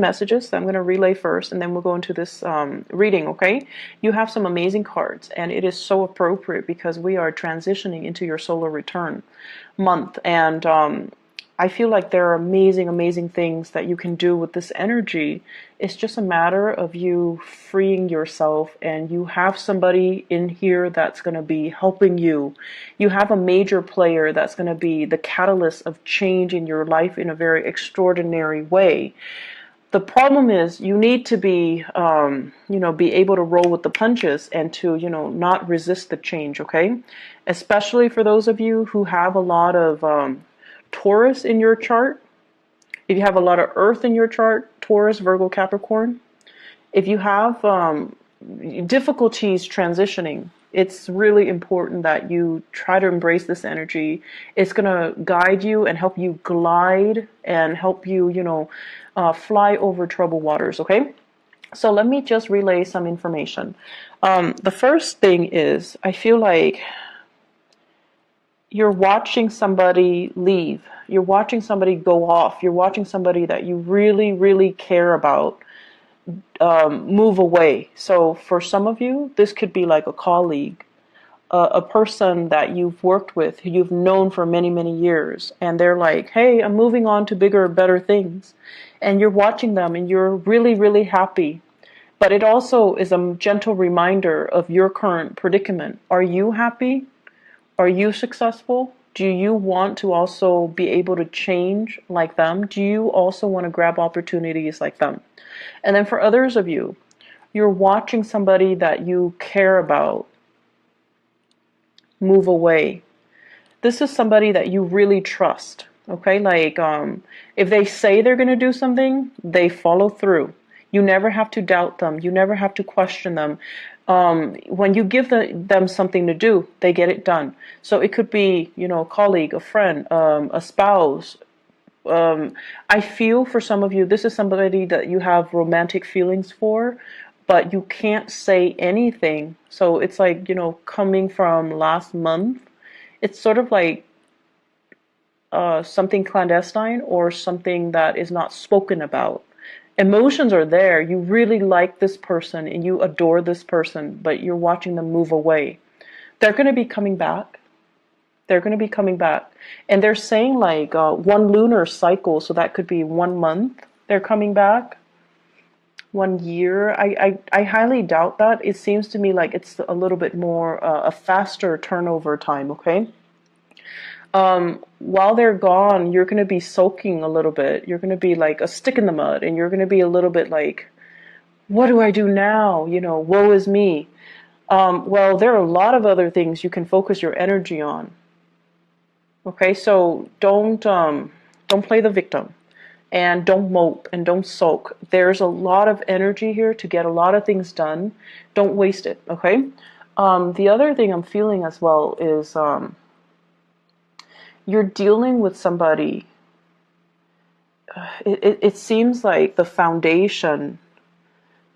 messages that I'm going to relay first, and then we'll go into this reading, okay? You have some amazing cards, and it is so appropriate because we are transitioning into your solar return month, and I feel like there are amazing, amazing things that you can do with this energy. It's just a matter of you freeing yourself, and you have somebody in here that's going to be helping you. You have a major player that's going to be the catalyst of change in your life in a very extraordinary way. The problem is you need to be, be able to roll with the punches and to, not resist the change, okay? Especially for those of you who have a lot of Taurus in your chart. If you have a lot of Earth in your chart, Taurus, Virgo, Capricorn. If you have difficulties transitioning, it's really important that you try to embrace this energy. It's going to guide you and help you glide and help you, fly over troubled waters, okay? So let me just relay some information. The first thing is, I feel like you're watching somebody leave. You're watching somebody go off. You're watching somebody that you really, really care about move away. So for some of you, this could be like a colleague, a person that you've worked with, who you've known for many, many years. And they're like, hey, I'm moving on to bigger, better things. And you're watching them and you're really, really happy. But it also is a gentle reminder of your current predicament. Are you happy? Are you successful? Do you want to also be able to change like them? Do you also want to grab opportunities like them? And then for others of you, you're watching somebody that you care about move away. This is somebody that you really trust, okay? Like, if they say they're going to do something, they follow through. You never have to doubt them. You never have to question them. When you give them something to do, they get it done. So it could be, a colleague, a friend, a spouse. I feel for some of you, this is somebody that you have romantic feelings for, but you can't say anything. So it's like, coming from last month, it's sort of like something clandestine or something that is not spoken about. Emotions are there. You really like this person and you adore this person, but you're watching them move away. They're going to be coming back. They're going to be coming back. And they're saying like one lunar cycle, so that could be 1 month. They're coming back. 1 year. I highly doubt that. It seems to me like it's a little bit more a faster turnover time, okay? While they're gone, you're going to be soaking a little bit. You're going to be like a stick in the mud, and you're going to be a little bit like, what do I do now? Woe is me. Well, there are a lot of other things you can focus your energy on. Okay, so don't play the victim, and don't mope and don't sulk. There's a lot of energy here to get a lot of things done. Don't waste it, okay? The other thing I'm feeling as well is you're dealing with somebody. It seems like the foundation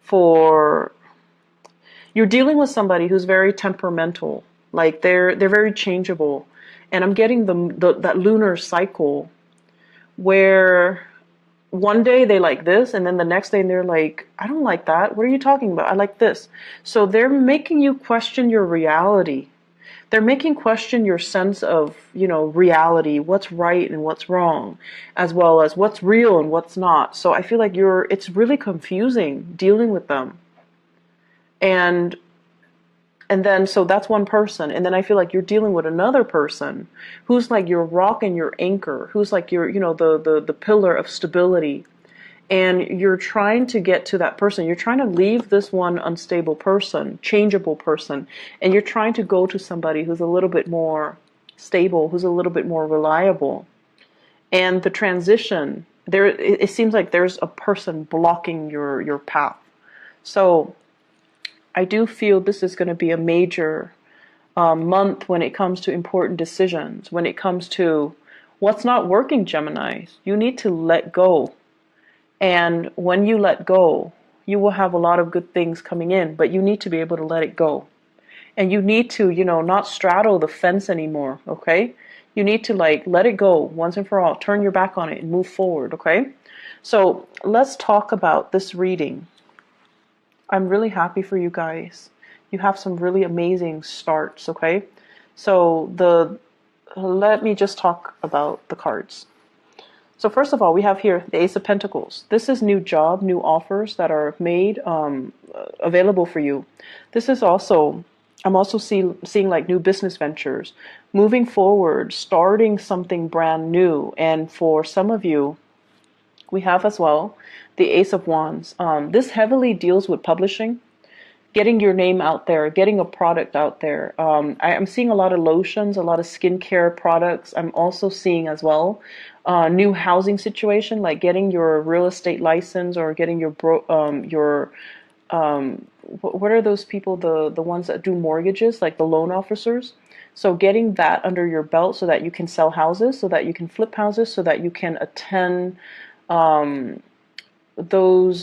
for you're dealing with somebody who's very temperamental. Like they're very changeable, and I'm getting that lunar cycle where one day they like this, and then the next day they're like, I don't like that. What are you talking about? I like this. So they're making you question your reality. They're making question your sense of, reality, what's right and what's wrong, as well as what's real and what's not. So I feel like it's really confusing dealing with them. And then, so that's one person. And then I feel like you're dealing with another person who's like your rock and your anchor, who's like your, the pillar of stability. And you're trying to get to that person. You're trying to leave this one unstable person, changeable person, and you're trying to go to somebody who's a little bit more stable, who's a little bit more reliable. And the transition, it seems like there's a person blocking your path. So I do feel this is going to be a major month when it comes to important decisions, when it comes to what's not working, Geminis. You need to let go. And when you let go, you will have a lot of good things coming in, but you need to be able to let it go. And you need to, not straddle the fence anymore, okay? You need to let it go once and for all. Turn your back on it and move forward, okay? So let's talk about this reading. I'm really happy for you guys. You have some really amazing starts, okay? So let me just talk about the cards. So first of all, we have here the Ace of Pentacles. This is new job, new offers that are made available for you. This is also, I'm also seeing like new business ventures, moving forward, starting something brand new. And for some of you, we have as well the Ace of Wands. This heavily deals with publishing, getting your name out there, getting a product out there. I'm seeing a lot of lotions, a lot of skincare products. I'm also seeing as well new housing situation, like getting your real estate license or getting what are those people, the ones that do mortgages, like the loan officers. So getting that under your belt so that you can sell houses, so that you can flip houses, so that you can attend those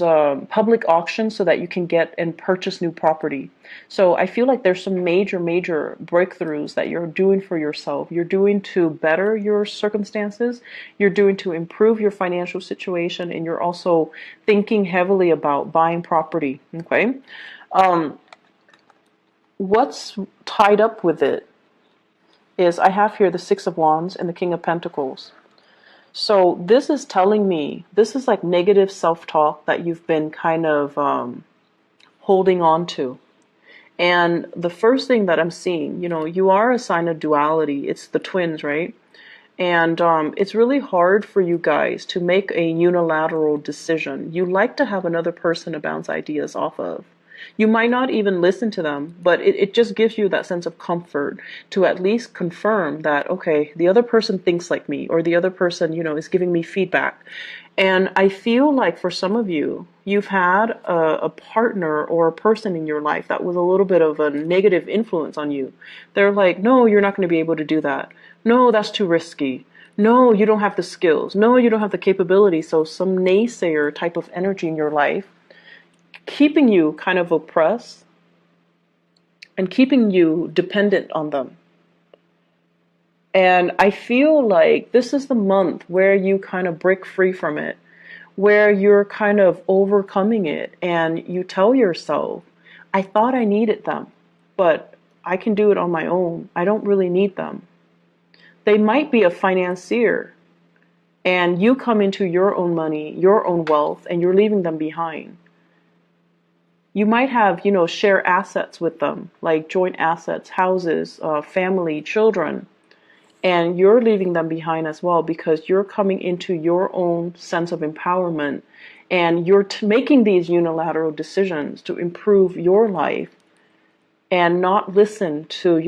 public auctions so that you can get and purchase new property. So I feel like there's some major breakthroughs that you're doing for yourself. You're doing to better your circumstances. You're doing to improve your financial situation, and you're also thinking heavily about buying property. Okay. What's tied up with it is I have here the Six of Wands and the King of Pentacles. So this is telling me, this is like negative self-talk that you've been kind of holding on to. And the first thing that I'm seeing, you are a sign of duality. It's the twins, right? And it's really hard for you guys to make a unilateral decision. You like to have another person to bounce ideas off of. You might not even listen to them, but it just gives you that sense of comfort to at least confirm that, okay, the other person thinks like me, or the other person, is giving me feedback. And I feel like for some of you, you've had a partner or a person in your life that was a little bit of a negative influence on you. They're like, no, you're not going to be able to do that. No, that's too risky. No, you don't have the skills. No, you don't have the capability. So some naysayer type of energy in your life, keeping you kind of oppressed and keeping you dependent on them. And I feel like this is the month where you kind of break free from it, where you're kind of overcoming it, and you tell yourself, I thought I needed them, but I can do it on my own. I don't really need them. They might be a financier, and you come into your own money, your own wealth, and you're leaving them behind. You might have, share assets with them, like joint assets, houses, family, children, and you're leaving them behind as well because you're coming into your own sense of empowerment, and you're making these unilateral decisions to improve your life and not listen to,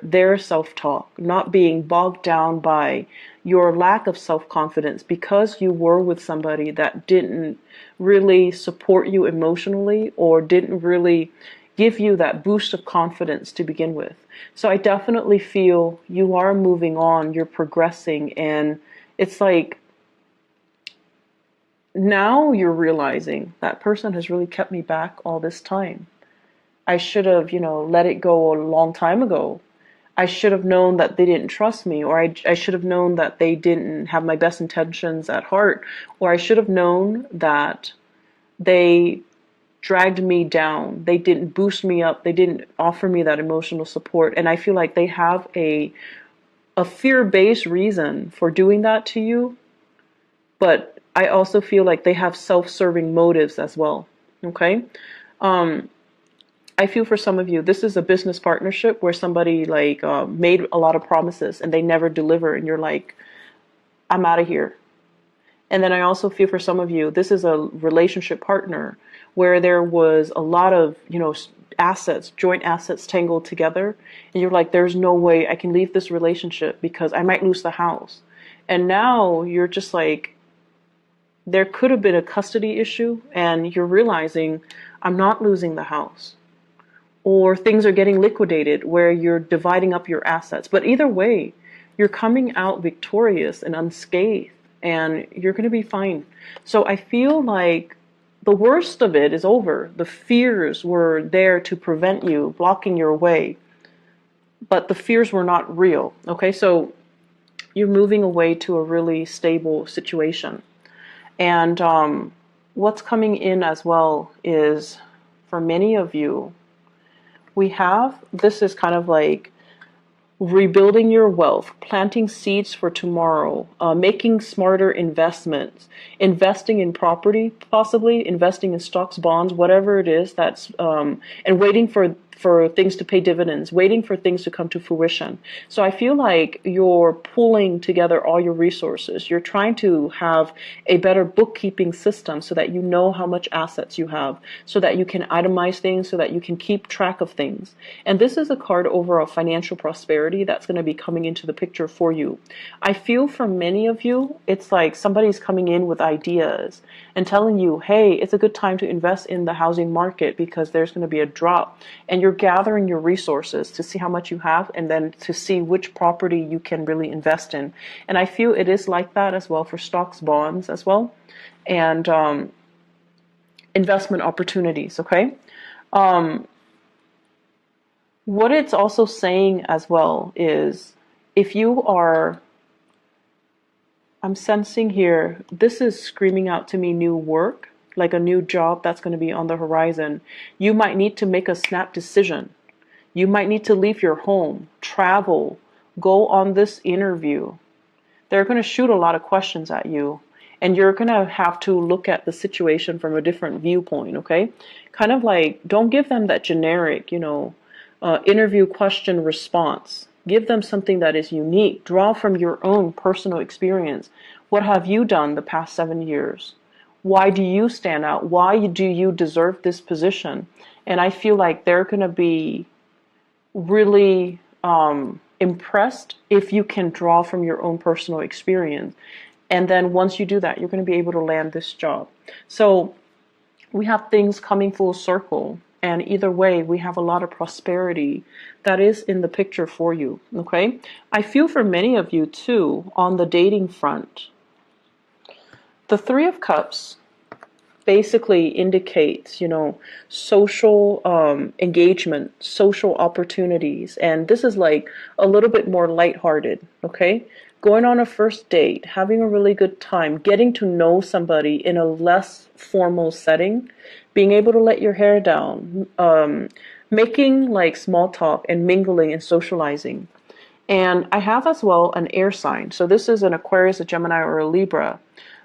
their self-talk, not being bogged down by your lack of self-confidence because you were with somebody that didn't really support you emotionally or didn't really give you that boost of confidence to begin with. So I definitely feel you are moving on, you're progressing, and it's like now you're realizing that person has really kept me back all this time. I should have, let it go a long time ago. I should have known that they didn't trust me, or I should have known that they didn't have my best intentions at heart, or I should have known that they dragged me down. They didn't boost me up. They didn't offer me that emotional support. And I feel like they have a fear-based reason for doing that to you, but I also feel like they have self-serving motives as well. Okay? I feel for some of you, this is a business partnership where somebody made a lot of promises and they never deliver, and you're like, I'm out of here. And then I also feel for some of you, this is a relationship partner where there was a lot of, assets, joint assets tangled together, and you're like, there's no way I can leave this relationship because I might lose the house. And now you're just like, there could have been a custody issue, and you're realizing I'm not losing the house. Or things are getting liquidated where you're dividing up your assets. But either way, you're coming out victorious and unscathed, and you're going to be fine. So I feel like the worst of it is over. The fears were there to prevent you, blocking your way. But the fears were not real. Okay, so you're moving away to a really stable situation. And what's coming in as well is, for many of you, this is kind of like rebuilding your wealth, planting seeds for tomorrow, making smarter investments, investing in property, possibly investing in stocks, bonds, whatever it is and waiting for things to pay dividends, waiting for things to come to fruition. So I feel like you're pulling together all your resources. You're trying to have a better bookkeeping system so that you know how much assets you have, so that you can itemize things, so that you can keep track of things. And this is a card over of financial prosperity that's going to be coming into the picture for you. I feel for many of you, it's like somebody's coming in with ideas and telling you, hey, it's a good time to invest in the housing market because there's going to be a drop. And you're gathering your resources to see how much you have and then to see which property you can really invest in. And I feel it is like that as well for stocks, bonds as well, and investment opportunities, okay? What it's also saying as well is, if you are, I'm sensing here, this is screaming out to me new work, like a new job that's going to be on the horizon. You might need to make a snap decision. You might need to leave your home, travel, go on this interview. They're going to shoot a lot of questions at you, and you're going to have to look at the situation from a different viewpoint, okay? Kind of like, don't give them that generic, interview question response. Give them something that is unique. Draw from your own personal experience. What have you done the past 7 years? Why do you stand out? Why do you deserve this position? And I feel like they're going to be really impressed if you can draw from your own personal experience. And then once you do that, you're going to be able to land this job. So we have things coming full circle. And either way, we have a lot of prosperity that is in the picture for you, okay? I feel for many of you, too, on the dating front. The Three of Cups basically indicates, social engagement, social opportunities. And this is like a little bit more lighthearted, okay? Going on a first date, having a really good time, getting to know somebody in a less formal setting, being able to let your hair down, making like small talk and mingling and socializing. And I have as well an air sign. So this is an Aquarius, a Gemini, or a Libra.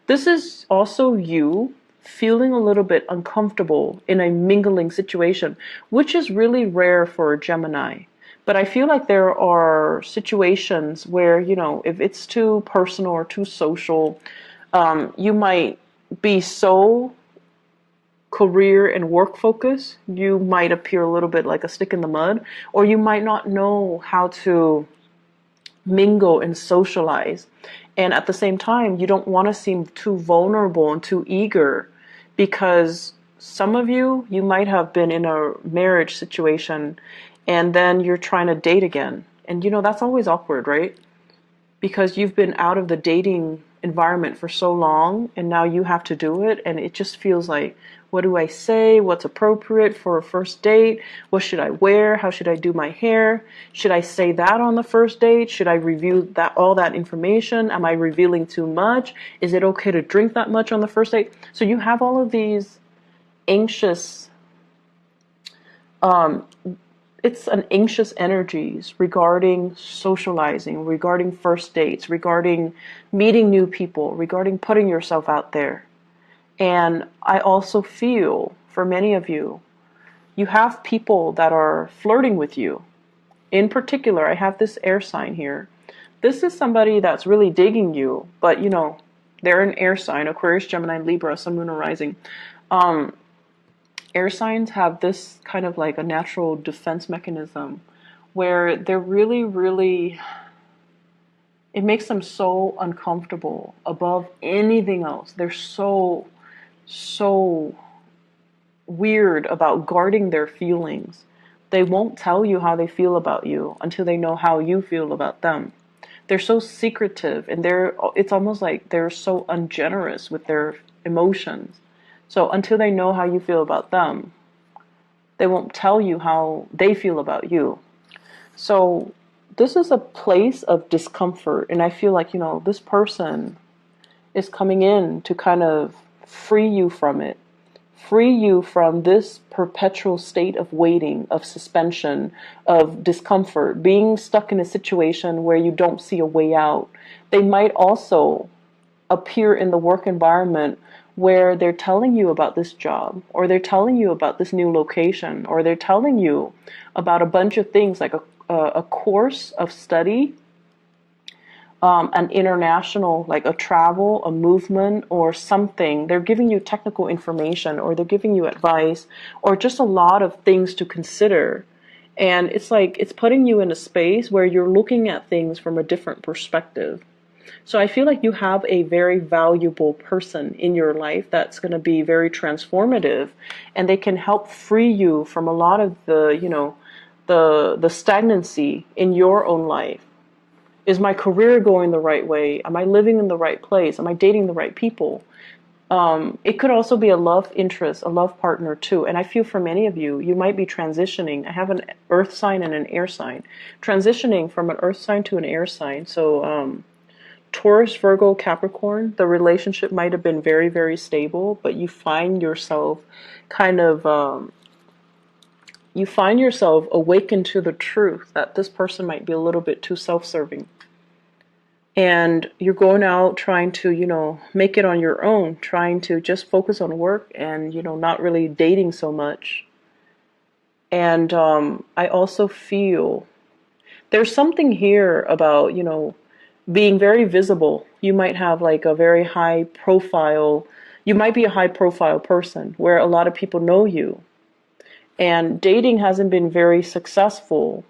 This is also you feeling a little bit uncomfortable in a mingling situation, which is really rare for a Gemini. But I feel like there are situations where, if it's too personal or too social, you might be so career and work focused, you might appear a little bit like a stick in the mud, or you might not know how to mingle and socialize. And at the same time, you don't want to seem too vulnerable and too eager, because some of you might have been in a marriage situation and then you're trying to date again. And that's always awkward, right? Because you've been out of the dating environment for so long and now you have to do it, and it just feels like, what do I say? What's appropriate for a first date? What should I wear? How should I do my hair? Should I say that on the first date? Should I review all that information? Am I revealing too much? Is it okay to drink that much on the first date? So you have all of these anxious, it's an anxious energies regarding socializing, regarding first dates, regarding meeting new people, regarding putting yourself out there. And I also feel, for many of you, you have people that are flirting with you. In particular, I have this air sign here. This is somebody that's really digging you, but they're an air sign, Aquarius, Gemini, Libra, Sun, Moon, or Rising. Air signs have this kind of like a natural defense mechanism where they're really, really, it makes them so uncomfortable above anything else. They're so weird about guarding their feelings. They won't tell you how they feel about you until they know how you feel about them. They're so secretive, and it's almost like they're so ungenerous with their emotions. So until they know how you feel about them, they won't tell you how they feel about you. So this is a place of discomfort, and I feel like, this person is coming in to kind of free you from it. Free you from this perpetual state of waiting, of suspension, of discomfort, being stuck in a situation where you don't see a way out. They might also appear in the work environment where they're telling you about this job, or they're telling you about this new location, or they're telling you about a bunch of things like a course of study, an international, like a travel, a movement, or something. They're giving you technical information, or they're giving you advice, or just a lot of things to consider. And it's like, it's putting you in a space where you're looking at things from a different perspective. So I feel like you have a very valuable person in your life that's going to be very transformative, and they can help free you from a lot of the stagnancy in your own life. Is my career going the right way? Am I living in the right place? Am I dating the right people? It could also be a love interest, a love partner too. And I feel for many of you, you might be transitioning. I have an earth sign and an air sign. Transitioning from an earth sign to an air sign. So Taurus, Virgo, Capricorn, the relationship might have been very, very stable, but you find yourself kind of, you find yourself awakened to the truth that this person might be a little bit too self-serving. And you're going out trying to, make it on your own, trying to just focus on work and, not really dating so much. And I also feel there's something here about, being very visible. You might have like a very high profile, you might be a high profile person where a lot of people know you. And dating hasn't been very successful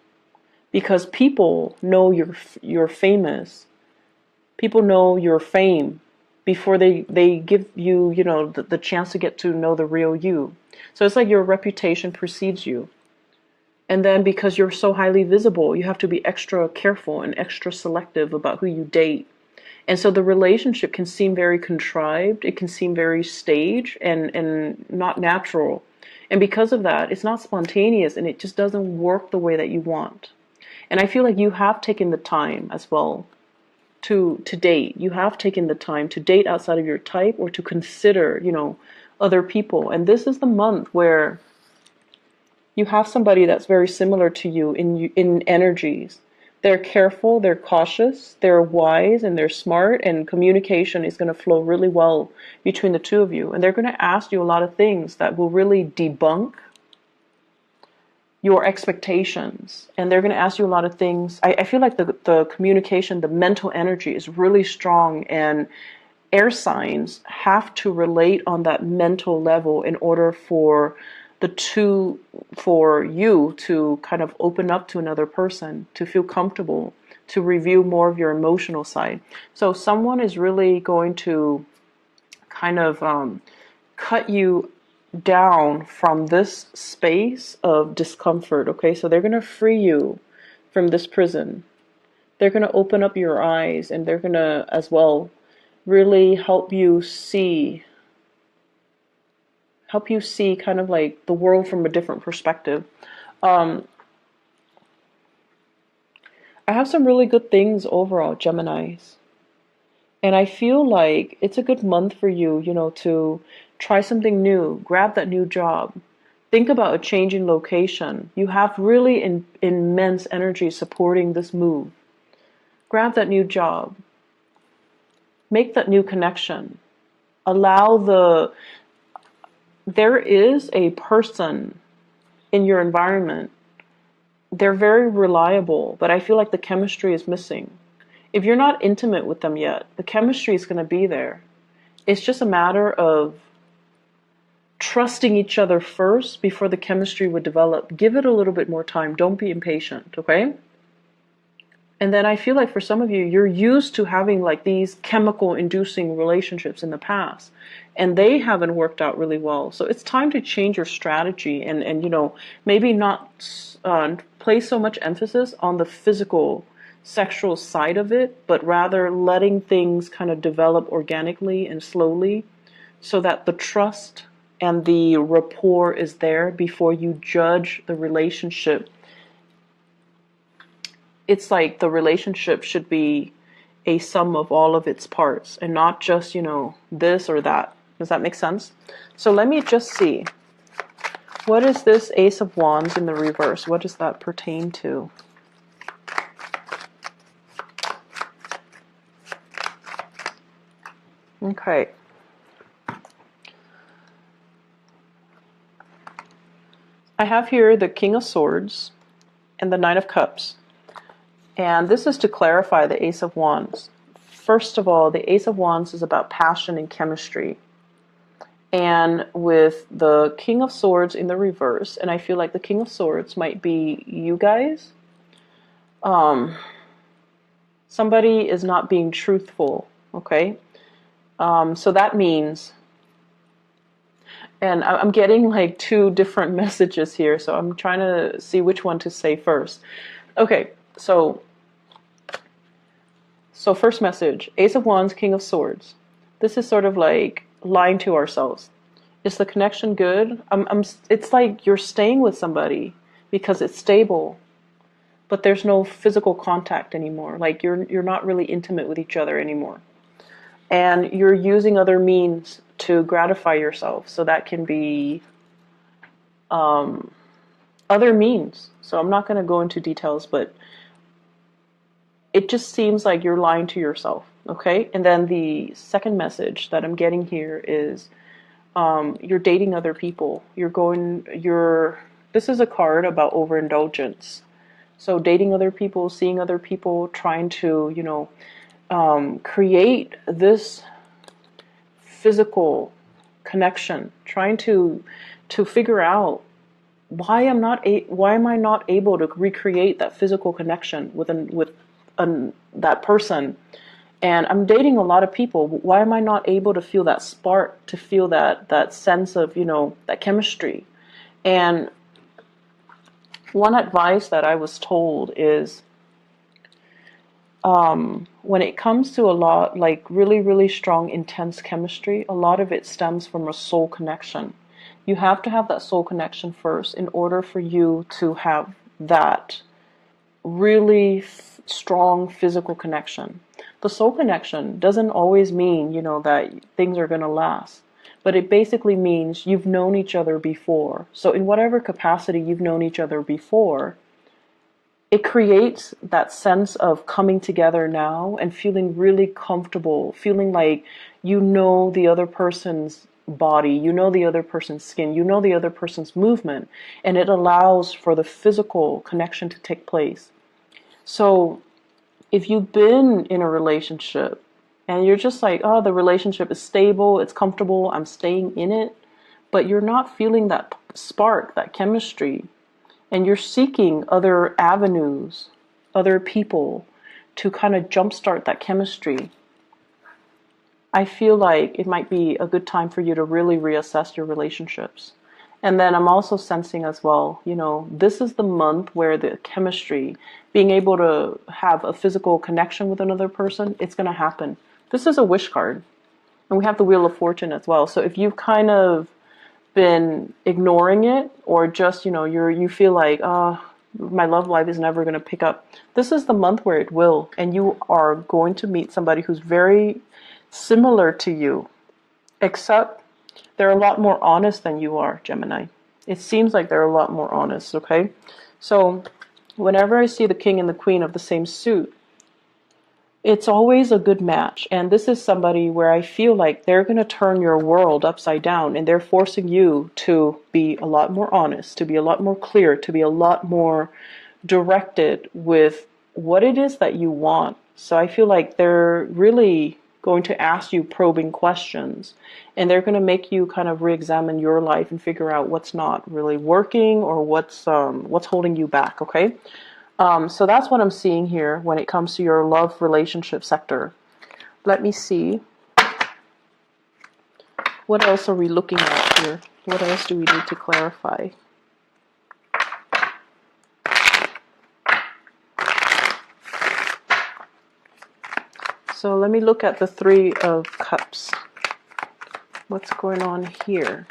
because people know you're famous. People know your fame before they give you, the chance to get to know the real you. So it's like your reputation precedes you. And then because you're so highly visible, you have to be extra careful and extra selective about who you date. And so the relationship can seem very contrived. It can seem very staged and not natural. And because of that, it's not spontaneous and it just doesn't work the way that you want. And I feel like you have taken the time as well to date. You have taken the time to date outside of your type or to consider, other people. And this is the month where you have somebody that's very similar to you in energies. They're careful, they're cautious, they're wise, and they're smart, and communication is going to flow really well between the two of you. And they're going to ask you a lot of things that will really debunk your expectations. And they're going to ask you a lot of things. I feel like the communication, the mental energy is really strong, and air signs have to relate on that mental level in order for you to kind of open up to another person, to feel comfortable, to reveal more of your emotional side. So someone is really going to kind of cut you down from this space of discomfort, okay? So they're going to free you from this prison. They're going to open up your eyes, and they're going to as well really help you see kind of like the world from a different perspective. I have some really good things overall, Geminis. And I feel like it's a good month for you, to try something new, grab that new job. Think about a change in location. You have really immense energy supporting this move. Grab that new job. Make that new connection. There is a person in your environment. They're very reliable, but I feel like the chemistry is missing. If you're not intimate with them yet, the chemistry is going to be there. It's just a matter of trusting each other first before the chemistry would develop. Give it a little bit more time. Don't be impatient, okay? And then I feel like for some of you, you're used to having like these chemical inducing relationships in the past, and they haven't worked out really well. So it's time to change your strategy and maybe not place so much emphasis on the physical, sexual side of it, but rather letting things kind of develop organically and slowly so that the trust and the rapport is there before you judge the relationship. It's like the relationship should be a sum of all of its parts and not just, this or that. Does that make sense? So let me just see. What is this Ace of Wands in the reverse? What does that pertain to? Okay. I have here the King of Swords and the Nine of Cups. And this is to clarify the Ace of Wands. First of all, the Ace of Wands is about passion and chemistry. And with the King of Swords in the reverse, and I feel like the King of Swords might be you guys. Somebody is not being truthful, okay? So that means, and I'm getting like two different messages here, so I'm trying to see which one to say first. Okay, so first message, Ace of Wands, King of Swords. This is sort of like lying to ourselves. Is the connection good? It's like you're staying with somebody because it's stable, but there's no physical contact anymore. Like you're not really intimate with each other anymore. And you're using other means to gratify yourself. So that can be other means. So I'm not going to go into details, but it just seems like you're lying to yourself, okay? And then the second message that I'm getting here is you're dating other people. This is a card about overindulgence. So dating other people, seeing other people, trying to, create this physical connection, trying to figure out why am I not able to recreate that physical connection with that person. And I'm dating a lot of people. Why am I not able to feel that spark, to feel that sense of, that chemistry? And one advice that I was told is, when it comes to a lot, like really, really strong, intense chemistry, a lot of it stems from a soul connection. You have to have that soul connection first in order for you to have that really strong physical connection. The soul connection doesn't always mean, that things are going to last. But it basically means you've known each other before. So in whatever capacity you've known each other before, it creates that sense of coming together now and feeling really comfortable, feeling like you know the other person's body, you know the other person's skin, you know the other person's movement, and it allows for the physical connection to take place. So if you've been in a relationship and you're just like, oh, the relationship is stable, it's comfortable, I'm staying in it, but you're not feeling that spark, that chemistry, and you're seeking other avenues, other people to kind of jumpstart that chemistry, I feel like it might be a good time for you to really reassess your relationships. And then I'm also sensing as well, this is the month where the chemistry, being able to have a physical connection with another person, it's going to happen. This is a wish card. And we have the Wheel of Fortune as well. So if you've kind of been ignoring it, or just, you feel like, my love life is never going to pick up, this is the month where it will. And you are going to meet somebody who's very similar to you, except they're a lot more honest than you are, Gemini. It seems like they're a lot more honest, okay? So whenever I see the King and the Queen of the same suit, it's always a good match. And this is somebody where I feel like they're going to turn your world upside down, and they're forcing you to be a lot more honest, to be a lot more clear, to be a lot more directed with what it is that you want. So I feel like they're really going to ask you probing questions, and they're going to make you kind of re-examine your life and figure out what's not really working or what's holding you back, okay? So that's what I'm seeing here when it comes to your love relationship sector. Let me see. What else are we looking at here? What else do we need to clarify? So let me look at the Three of Cups. What's going on here?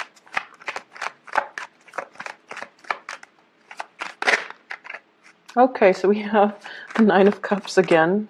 Okay, so we have the Nine of Cups again.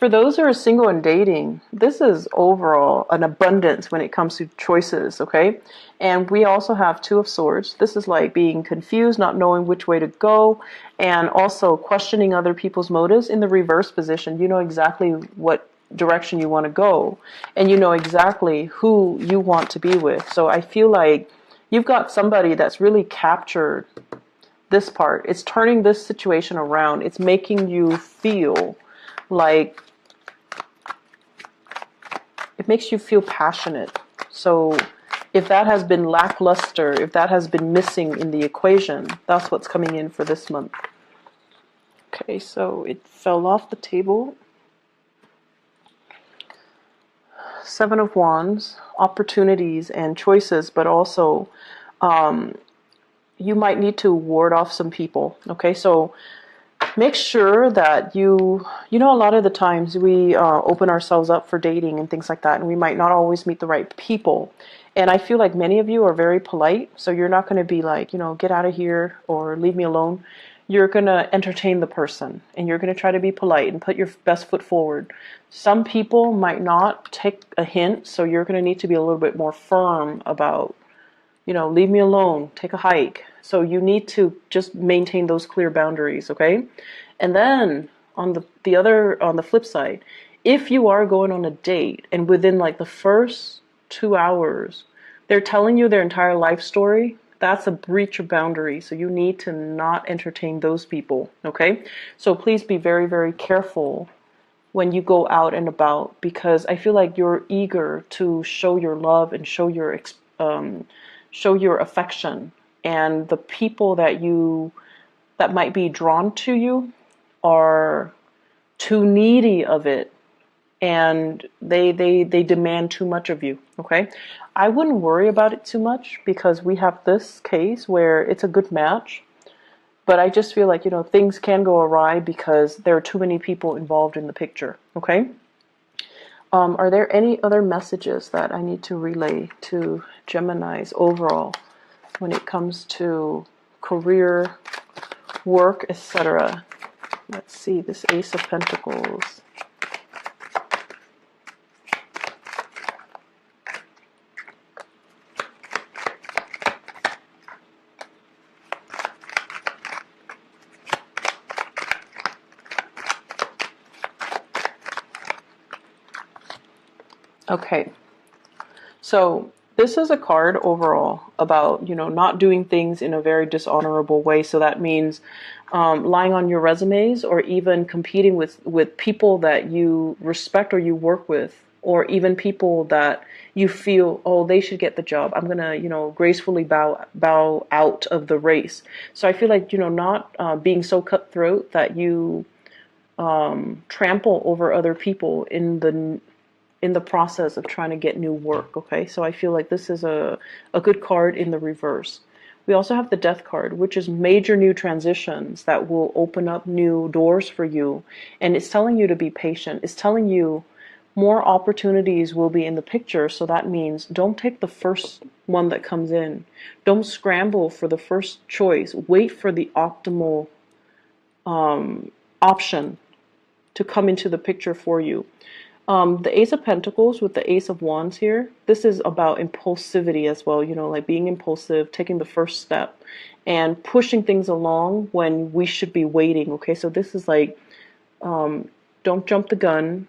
For those who are single and dating, this is overall an abundance when it comes to choices, okay? And we also have Two of Swords. This is like being confused, not knowing which way to go, and also questioning other people's motives. In the reverse position, you know exactly what direction you want to go, and you know exactly who you want to be with. So I feel like you've got somebody that's really captured this part. It's turning this situation around. It's making you feel like, it makes you feel passionate. So if that has been lackluster, if that has been missing in the equation, that's what's coming in for this month. Okay, so it fell off the table. Seven of Wands, opportunities and choices, but also you might need to ward off some people. Okay, so make sure that you know, a lot of the times we open ourselves up for dating and things like that, and we might not always meet the right people. And I feel like many of you are very polite, so you're not going to be like, you know, get out of here or leave me alone. You're going to entertain the person, and you're going to try to be polite and put your best foot forward. Some people might not take a hint, so you're going to need to be a little bit more firm about, you know, leave me alone, take a hike. So you need to just maintain those clear boundaries, okay? And then on the flip side, if you are going on a date and within like the first 2 hours, they're telling you their entire life story, that's a breach of boundary. So you need to not entertain those people, okay? So please be very, very careful when you go out and about, because I feel like you're eager to show your love and show your affection, and the people that might be drawn to you are too needy of it, and they demand too much of you. Okay, I wouldn't worry about it too much, because we have this case where it's a good match, but I just feel like, you know, things can go awry because there are too many people involved in the picture. Okay, are there any other messages that I need to relay to Gemini's overall when it comes to career, work, etc.? Let's see, this Ace of Pentacles. Okay, so this is a card overall about, you know, not doing things in a very dishonorable way. So that means lying on your resumes, or even competing with people that you respect or you work with, or even people that you feel, oh, they should get the job. I'm going to, you know, gracefully bow out of the race. So I feel like, you know, not being so cutthroat that you trample over other people in the process of trying to get new work. Okay, so I feel like this is a good card in the reverse. We also have the Death card, which is major new transitions that will open up new doors for you. And it's telling you to be patient. It's telling you more opportunities will be in the picture. So that means don't take the first one that comes in. Don't scramble for the first choice. Wait for the optimal option to come into the picture for you. The Ace of Pentacles with the Ace of Wands here, this is about impulsivity as well, you know, like being impulsive, taking the first step, and pushing things along when we should be waiting, okay? So this is like, don't jump the gun,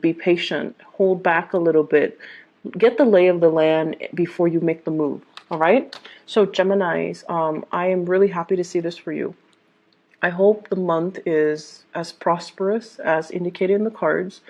be patient, hold back a little bit, get the lay of the land before you make the move, all right? So Geminis, I am really happy to see this for you. I hope the month is as prosperous as indicated in the cards.